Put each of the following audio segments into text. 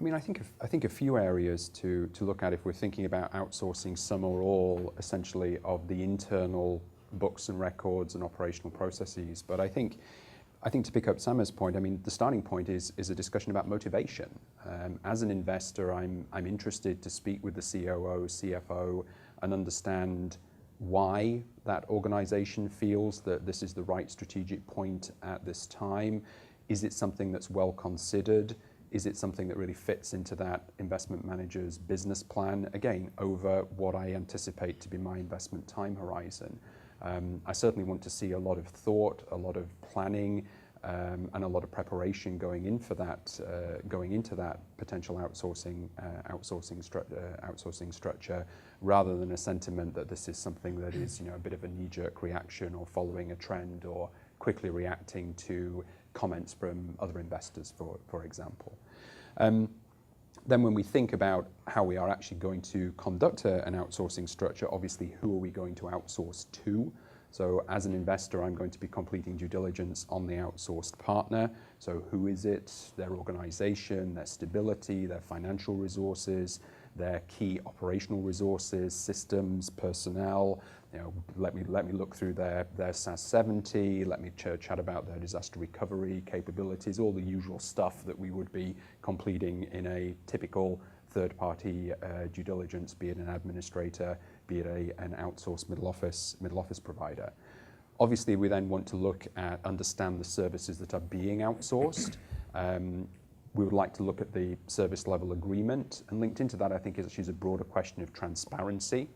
I mean, I think a few areas to look at if we're thinking about outsourcing some or all, essentially, of the internal books and records and operational processes. But I think to pick up Samer's point, I mean, the starting point is a discussion about motivation. As an investor, I'm interested to speak with the COO, CFO, and understand why that organization feels that this is the right strategic point at this time. Is it something that's well considered? Is it something that really fits into that investment manager's business plan? Again, over what I anticipate to be my investment time horizon. I certainly want to see a lot of thought, a lot of planning, and a lot of preparation going into that potential outsourcing structure, rather than a sentiment that this is something that is, a bit of a knee-jerk reaction or following a trend or quickly reacting to comments from other investors, for example. Then when we think about how we are actually going to conduct an outsourcing structure, obviously, who are we going to outsource to? So as an investor, I'm going to be completing due diligence on the outsourced partner. So who is it, their organization, their stability, their financial resources, their key operational resources, systems, personnel. Let me look through their SAS 70, let me chat about their disaster recovery capabilities, all the usual stuff that we would be completing in a typical third-party due diligence, be it an administrator, be it an outsourced middle office provider. Obviously, we then want to understand the services that are being outsourced. We would like to look at the service level agreement, and linked into that, I think, is actually a broader question of transparency.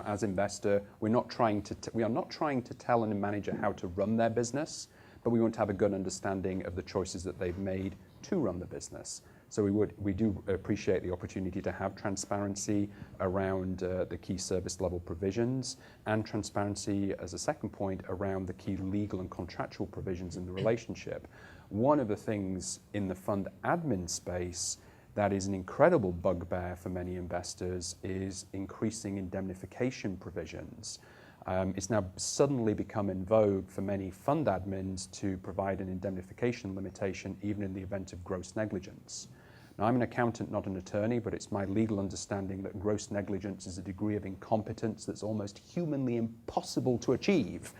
As investor, we are not trying to tell a manager how to run their business, but we want to have a good understanding of the choices that they've made to run the business. So we do appreciate the opportunity to have transparency around the key service level provisions, and transparency as a second point around the key legal and contractual provisions in the relationship. One of the things in the fund admin space that is an incredible bugbear for many investors is increasing indemnification provisions. It's now suddenly become in vogue for many fund admins to provide an indemnification limitation even in the event of gross negligence. Now, I'm an accountant, not an attorney, but it's my legal understanding that gross negligence is a degree of incompetence that's almost humanly impossible to achieve.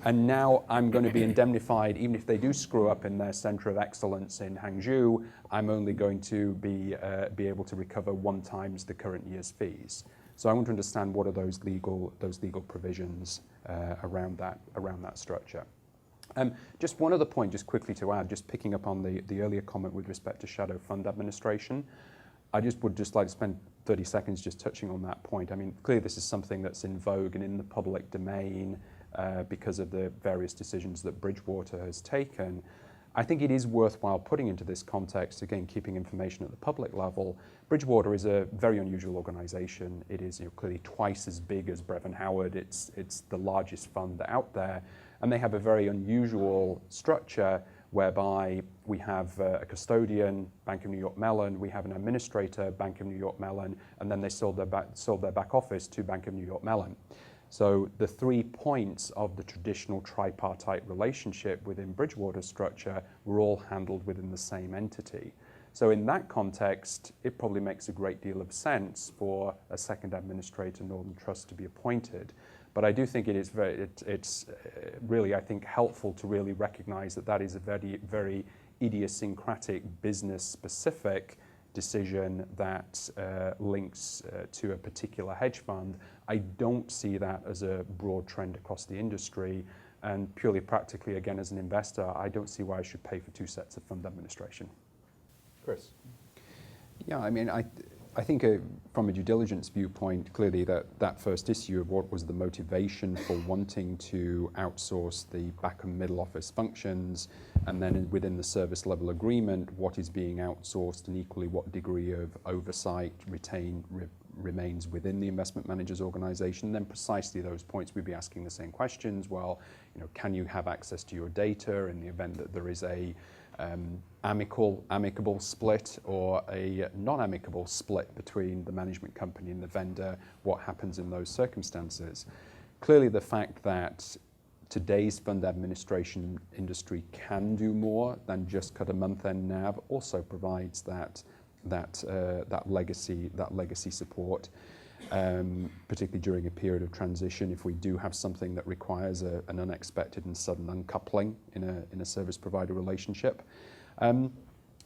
And now I'm going to be indemnified, even if they do screw up in their center of excellence in Hangzhou, I'm only going to be able to recover 1 times the current year's fees. So I want to understand what are those legal provisions around that structure. Just one other point, just quickly to add, just picking up on the earlier comment with respect to shadow fund administration. I would like to spend 30 seconds just touching on that point. I mean, clearly this is something that's in vogue and in the public domain because of the various decisions that Bridgewater has taken. I think it is worthwhile putting into this context, again, keeping information at the public level. Bridgewater is a very unusual organization. It is clearly twice as big as Brevin Howard. It's the largest fund out there. And they have a very unusual structure whereby we have a custodian, Bank of New York Mellon, we have an administrator, Bank of New York Mellon, and then they sold their back office to Bank of New York Mellon. So the 3 points of the traditional tripartite relationship within Bridgewater's structure were all handled within the same entity. So in that context, it probably makes a great deal of sense for a second administrator, Northern Trust, to be appointed. But I do think it's really, I think, helpful to really recognize that is a very, very idiosyncratic, business-specific decision that links to a particular hedge fund. I don't see that as a broad trend across the industry. And purely practically, again, as an investor, I don't see why I should pay for 2 sets of fund administration. Chris? Yeah, I mean, I think from a due diligence viewpoint, clearly that first issue of what was the motivation for wanting to outsource the back and middle office functions, and then within the service level agreement, what is being outsourced and equally what degree of oversight remains within the investment manager's organization. Then precisely those points we'd be asking the same questions. Well, can you have access to your data in the event that there is a amicable split or a non-amicable split between the management company and the vendor? What happens in those circumstances? Clearly, the fact that today's fund administration industry can do more than just cut a month-end NAV also provides that that legacy support, particularly during a period of transition. If we do have something that requires an unexpected and sudden uncoupling in a service provider relationship.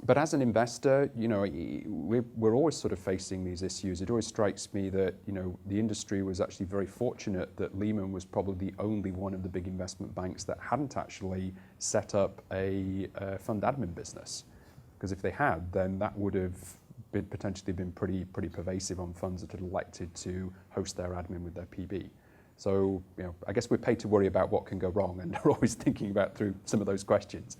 But as an investor, we're always sort of facing these issues. It always strikes me that, the industry was actually very fortunate that Lehman was probably the only one of the big investment banks that hadn't actually set up a fund admin business. Because if they had, then that would have potentially been pretty pervasive on funds that had elected to host their admin with their PB. So, I guess we're paid to worry about what can go wrong, and are always thinking about through some of those questions.